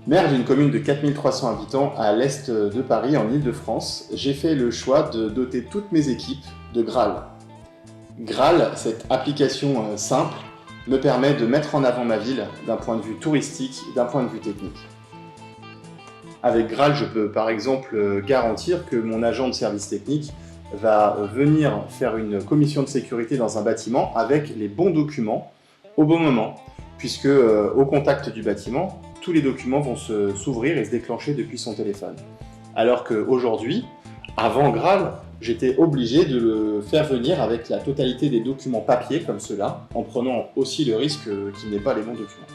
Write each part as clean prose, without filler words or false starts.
Maire d'une commune de 4300 habitants à l'est de Paris, en Île-de-France, j'ai fait le choix de doter toutes mes équipes de Graal. Graal, cette application simple, me permet de mettre en avant ma ville d'un point de vue touristique, d'un point de vue technique. Avec Graal, je peux par exemple garantir que mon agent de service technique va venir faire une commission de sécurité dans un bâtiment avec les bons documents au bon moment, puisque au contact du bâtiment, tous les documents vont s'ouvrir et se déclencher depuis son téléphone. Alors qu'aujourd'hui, avant Graal, j'étais obligé de le faire venir avec la totalité des documents papier comme cela, en prenant aussi le risque qu'il n'ait pas les bons documents.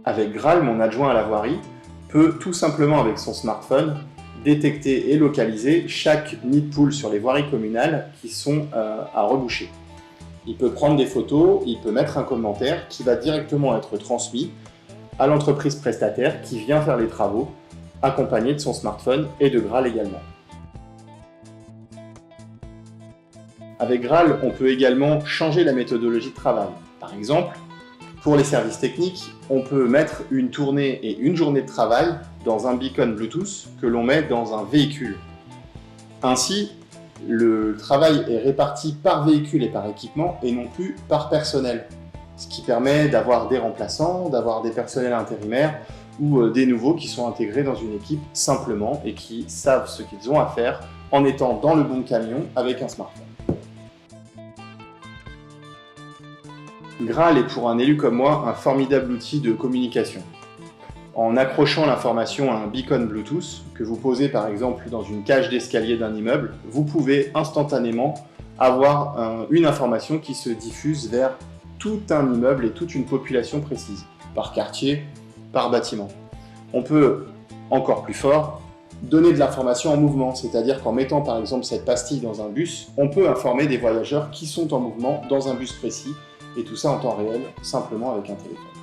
Avec Graal, mon adjoint à la voirie peut tout simplement avec son smartphone détecter et localiser chaque nid de poule sur les voiries communales qui sont à reboucher. Il peut prendre des photos, il peut mettre un commentaire qui va directement être transmis à l'entreprise prestataire qui vient faire les travaux, accompagné de son smartphone et de Graal également. Avec Graal, on peut également changer la méthodologie de travail. Par exemple, pour les services techniques, on peut mettre une tournée et une journée de travail dans un beacon Bluetooth que l'on met dans un véhicule. Ainsi, le travail est réparti par véhicule et par équipement et non plus par personnel, ce qui permet d'avoir des remplaçants, d'avoir des personnels intérimaires ou des nouveaux qui sont intégrés dans une équipe simplement et qui savent ce qu'ils ont à faire en étant dans le bon camion avec un smartphone. Graal est pour un élu comme moi un formidable outil de communication. En accrochant l'information à un beacon Bluetooth, que vous posez par exemple dans une cage d'escalier d'un immeuble, vous pouvez instantanément avoir une information qui se diffuse vers tout un immeuble et toute une population précise, par quartier, par bâtiment. On peut, encore plus fort, donner de l'information en mouvement, c'est-à-dire qu'en mettant par exemple cette pastille dans un bus, on peut informer des voyageurs qui sont en mouvement dans un bus précis, et tout ça en temps réel, simplement avec un téléphone.